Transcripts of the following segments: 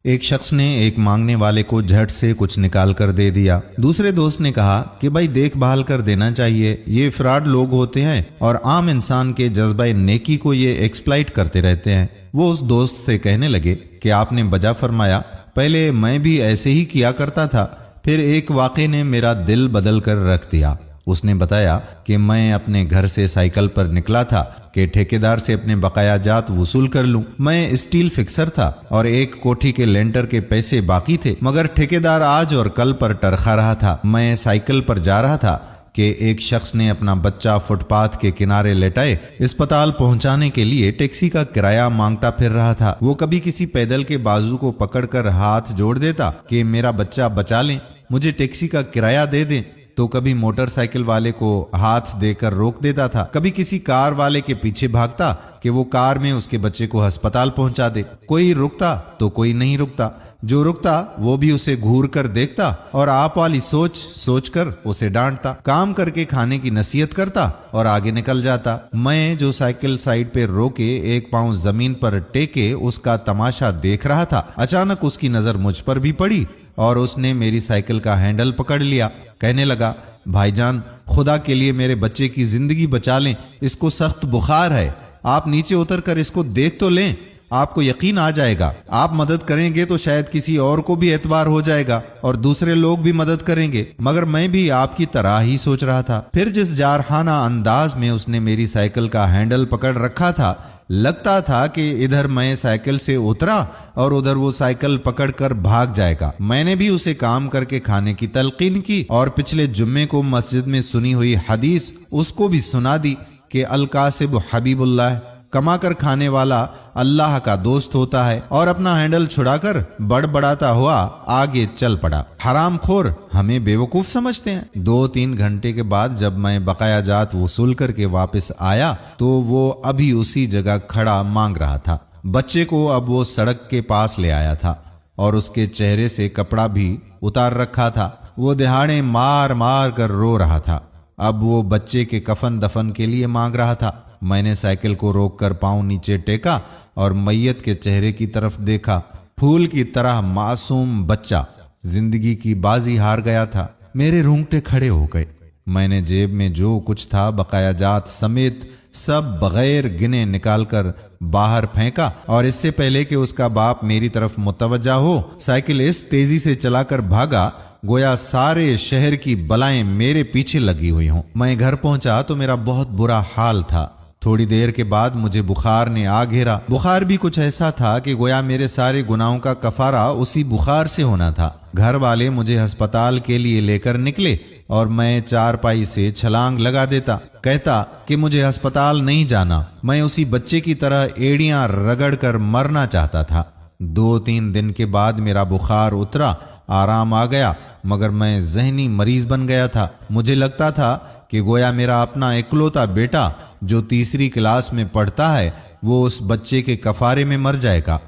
ایک شخص نے ایک مانگنے والے کو جھٹ سے کچھ نکال کر دے دیا۔ دوسرے دوست نے کہا کہ بھائی دیکھ بھال کر دینا چاہیے، یہ فراڈ لوگ ہوتے ہیں اور عام انسان کے جذبہ نیکی کو یہ ایکسپلائٹ کرتے رہتے ہیں۔ وہ اس دوست سے کہنے لگے کہ آپ نے بجا فرمایا، پہلے میں بھی ایسے ہی کیا کرتا تھا، پھر ایک واقعے نے میرا دل بدل کر رکھ دیا۔ اس نے بتایا کہ میں اپنے گھر سے سائیکل پر نکلا تھا کہ ٹھیکیدار سے اپنے بقایا جات وصول کر لوں۔ میں اسٹیل فکسر تھا اور ایک کوٹھی کے لینٹر کے پیسے باقی تھے، مگر ٹھیکیدار آج اور کل پر ٹرخا رہا تھا۔ میں سائیکل پر جا رہا تھا کہ ایک شخص نے اپنا بچہ فٹ پاتھ کے کنارے لٹائے اسپتال پہنچانے کے لیے ٹیکسی کا کرایہ مانگتا پھر رہا تھا۔ وہ کبھی کسی پیدل کے بازو کو پکڑ کر ہاتھ جوڑ دیتا کہ میرا بچہ بچا لیں، مجھے ٹیکسی کا کرایہ دے دیں، تو کبھی موٹر سائیکل والے کو ہاتھ دے کر روک دیتا تھا، کبھی کسی کار والے کے پیچھے بھاگتا کہ وہ کار میں اس کے بچے کو ہسپتال پہنچا دے۔ کوئی رکتا تو کوئی نہیں رکتا، جو رکتا وہ بھی اسے گھور کر دیکھتا اور آپ والی سوچ کر اسے ڈانٹتا، کام کر کے کھانے کی نصیحت کرتا اور آگے نکل جاتا۔ میں جو سائیکل سائیڈ پہ روکے ایک پاؤں زمین پر ٹیکے اس کا تماشا دیکھ رہا تھا، اچانک اس کی نظر مجھ پر بھی پڑی اور اس نے میری سائیکل کا ہینڈل پکڑ لیا۔ کہنے لگا، بھائی جان خدا کے لیے میرے بچے کی زندگی بچا لیں، اس کو سخت بخار ہے، آپ نیچے اتر کر اس کو دیکھ تو لیں، آپ کو یقین آ جائے گا، آپ مدد کریں گے تو شاید کسی اور کو بھی اعتبار ہو جائے گا اور دوسرے لوگ بھی مدد کریں گے۔ مگر میں بھی آپ کی طرح ہی سوچ رہا تھا۔ پھر جس جارحانہ انداز میں اس نے میری سائیکل کا ہینڈل پکڑ رکھا تھا، لگتا تھا کہ ادھر میں سائیکل سے اترا اور ادھر وہ سائیکل پکڑ کر بھاگ جائے گا۔ میں نے بھی اسے کام کر کے کھانے کی تلقین کی اور پچھلے جمعے کو مسجد میں سنی ہوئی حدیث اس کو بھی سنا دی کہ القاسب حبیب اللہ، کما کر کھانے والا اللہ کا دوست ہوتا ہے، اور اپنا ہینڈل چھڑا کر بڑبڑاتا ہوا آگے چل پڑا۔ حرام خور ہمیں بیوقوف سمجھتے ہیں۔ 2-3 گھنٹے کے بعد جب میں بقایا جات وصول کر کے واپس آیا تو وہ ابھی اسی جگہ کھڑا مانگ رہا تھا۔ بچے کو اب وہ سڑک کے پاس لے آیا تھا اور اس کے چہرے سے کپڑا بھی اتار رکھا تھا۔ وہ دہاڑے مار مار کر رو رہا تھا۔ اب وہ بچے کے کفن دفن کے لیے مانگ رہا تھا۔ میں نے سائیکل کو روک کر پاؤں نیچے ٹیکا اور میت کے چہرے کی طرف دیکھا۔ پھول کی طرح معصوم بچہ زندگی کی بازی ہار گیا تھا۔ میرے رونگٹے کھڑے ہو گئے۔ میں نے جیب میں جو کچھ تھا بقایا جات سمیت سب بغیر گنے نکال کر باہر پھینکا، اور اس سے پہلے کہ اس کا باپ میری طرف متوجہ ہو سائیکل اس تیزی سے چلا کر بھاگا گویا سارے شہر کی بلائیں میرے پیچھے لگی ہوئی ہوں۔ میں گھر پہنچا تو میرا بہت برا حال تھا۔ تھوڑی دیر کے بعد مجھے بخار نے آ گھیرا۔ بخار بھی کچھ ایسا تھا کہ گویا میرے سارے گناہوں کا کفارہ اسی بخار سے ہونا تھا۔ گھر والے مجھے ہسپتال کے لیے لے کر نکلے اور میں چارپائی سے چھلانگ لگا دیتا، کہتا کہ مجھے ہسپتال نہیں جانا، میں اسی بچے کی طرح ایڑیاں رگڑ کر مرنا چاہتا تھا۔ 2-3 دن کے بعد میرا بخار اترا، آرام آ گیا، مگر میں ذہنی مریض بن گیا تھا۔ مجھے لگتا تھا کہ گویا میرا اپنا اکلوتا بیٹا جو 3 کلاس میں پڑھتا ہے وہ اس بچے کے کفارے میں مر جائے گا۔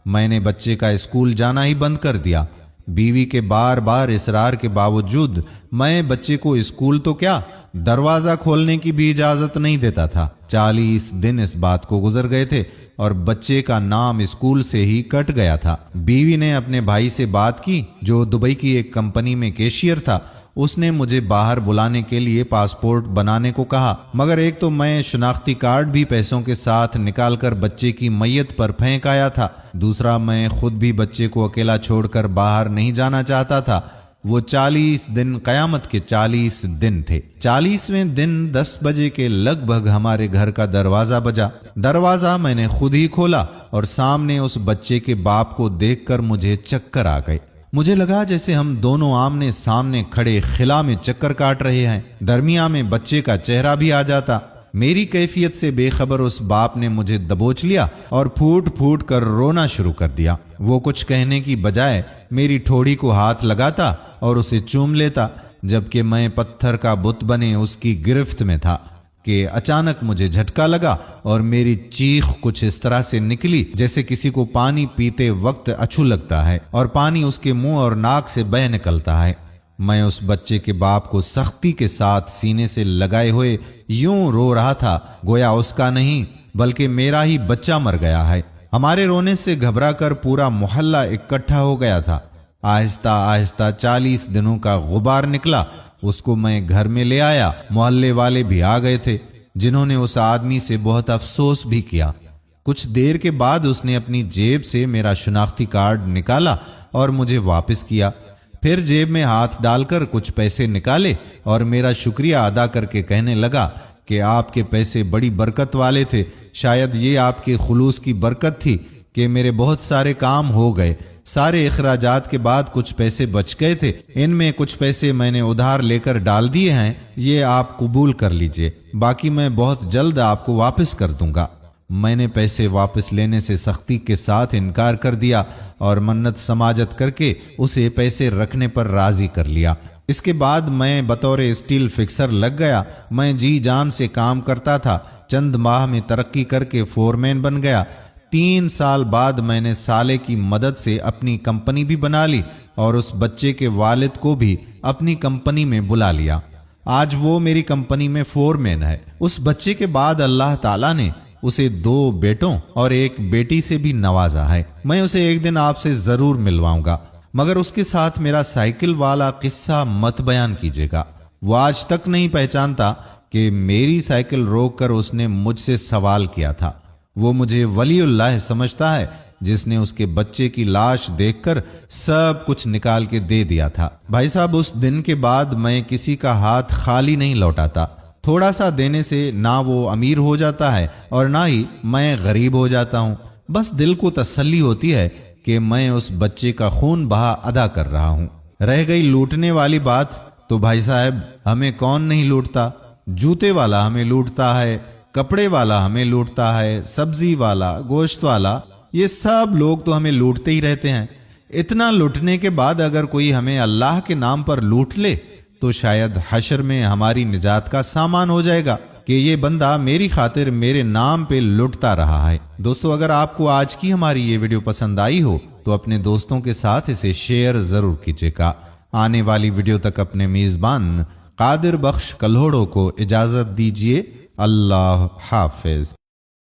میں نے بچے کا اسکول جانا ہی بند کر دیا۔ بیوی کے بار بار اصرار کے باوجود میں بچے کو اسکول تو کیا دروازہ کھولنے کی بھی اجازت نہیں دیتا تھا۔ 40 دن اس بات کو گزر گئے تھے اور بچے کا نام اسکول سے ہی کٹ گیا تھا۔ بیوی نے اپنے بھائی سے بات کی جو دبئی کی ایک کمپنی میں کیشیئر تھا۔ اس نے مجھے باہر بلانے کے لیے پاسپورٹ بنانے کو کہا، مگر ایک تو میں شناختی کارڈ بھی پیسوں کے ساتھ نکال کر بچے کی میت پر پھینک آیا تھا، دوسرا میں خود بھی بچے کو اکیلا چھوڑ کر باہر نہیں جانا چاہتا تھا۔ وہ 40 دن قیامت کے 40 دن تھے۔ 40ویں دن 10 بجے کے لگ بھگ ہمارے گھر کا دروازہ بجا۔ دروازہ میں نے خود ہی کھولا اور سامنے اس بچے کے باپ کو دیکھ کر مجھے چکر آ گئے۔ مجھے لگا جیسے ہم دونوں آمنے سامنے کھڑے خلا میں چکر کاٹ رہے ہیں۔ درمیان میں بچے کا چہرہ بھی آ جاتا۔ میری کیفیت سے بے خبر اس باپ نے مجھے دبوچ لیا اور پھوٹ پھوٹ کر رونا شروع کر دیا۔ وہ کچھ کہنے کی بجائے میری ٹھوڑی کو ہاتھ لگاتا اور اسے چوم لیتا، جبکہ میں پتھر کا بت بنے اس کی گرفت میں تھا کہ اچانک مجھے جھٹکا لگا اور میری چیخ کچھ اس طرح سے نکلی جیسے کسی کو پانی پیتے وقت اچھو لگتا ہے اور پانی اس کے منہ اور ناک سے بہہ نکلتا ہے۔ میں اس بچے کے باپ کو سختی کے ساتھ سینے سے لگائے ہوئے یوں رو رہا تھا گویا اس کا نہیں بلکہ میرا ہی بچہ مر گیا ہے۔ ہمارے رونے سے گھبرا کر پورا محلہ اکٹھا ہو گیا تھا۔ آہستہ آہستہ 40 دنوں کا غبار نکلا، اس کو میں گھر میں لے آیا۔ محلے والے بھی آ گئے تھے، جنہوں نے اس آدمی سے بہت افسوس بھی کیا۔ کچھ دیر کے بعد اس نے اپنی جیب سے میرا شناختی کارڈ نکالا اور مجھے واپس کیا۔ پھر جیب میں ہاتھ ڈال کر کچھ پیسے نکالے اور میرا شکریہ ادا کر کے کہنے لگا کہ آپ کے پیسے بڑی برکت والے تھے، شاید یہ آپ کے خلوص کی برکت تھی کہ میرے بہت سارے کام ہو گئے۔ سارے اخراجات کے بعد کچھ پیسے بچ گئے تھے، ان میں کچھ پیسے میں نے ادھار لے کر ڈال دیے ہیں، یہ آپ قبول کر لیجئے، باقی میں بہت جلد آپ کو واپس کر دوں گا۔ میں نے پیسے واپس لینے سے سختی کے ساتھ انکار کر دیا اور منت سماجت کر کے اسے پیسے رکھنے پر راضی کر لیا۔ اس کے بعد میں بطور اسٹیل فکسر لگ گیا۔ میں جی جان سے کام کرتا تھا، چند ماہ میں ترقی کر کے فورمین بن گیا۔ 3 سال بعد میں نے سالے کی مدد سے اپنی کمپنی بھی بنا لی اور اس بچے کے والد کو بھی اپنی کمپنی میں بلا لیا۔ آج وہ میری کمپنی میں فورمین ہے۔ اس بچے کے بعد اللہ تعالیٰ نے اسے 2 بیٹوں اور 1 بیٹی سے بھی نوازا ہے۔ میں اسے ایک دن آپ سے ضرور ملواؤں گا، مگر اس کے ساتھ میرا سائیکل والا قصہ مت بیان کیجیے گا۔ وہ آج تک نہیں پہچانتا کہ میری سائیکل روک کر اس نے مجھ سے سوال کیا تھا۔ وہ مجھے ولی اللہ سمجھتا ہے، جس نے اس کے بچے کی لاش دیکھ کر سب کچھ نکال کے دے دیا تھا۔ بھائی صاحب، اس دن کے بعد میں کسی کا ہاتھ خالی نہیں لوٹاتا۔ تھوڑا سا دینے سے نہ وہ امیر ہو جاتا ہے اور نہ ہی میں غریب ہو جاتا ہوں۔ بس دل کو تسلی ہوتی ہے کہ میں اس بچے کا خون بہا ادا کر رہا ہوں۔ رہ گئی لوٹنے والی بات، تو بھائی صاحب ہمیں کون نہیں لوٹتا؟ جوتے والا ہمیں لوٹتا ہے، کپڑے والا ہمیں لوٹتا ہے، سبزی والا، گوشت والا، یہ سب لوگ تو ہمیں لوٹتے ہی رہتے ہیں۔ اتنا لوٹنے کے بعد اگر کوئی ہمیں اللہ کے نام پر لوٹ لے تو شاید حشر میں ہماری نجات کا سامان ہو جائے گا کہ یہ بندہ میری خاطر میرے نام پہ لٹتا رہا ہے۔ دوستو، اگر آپ کو آج کی ہماری یہ ویڈیو پسند آئی ہو تو اپنے دوستوں کے ساتھ اسے شیئر ضرور کیجیے گا۔ آنے والی ویڈیو تک اپنے میزبان قادر بخش کلہوڑو کو اجازت دیجیے۔ اللہ حافظ۔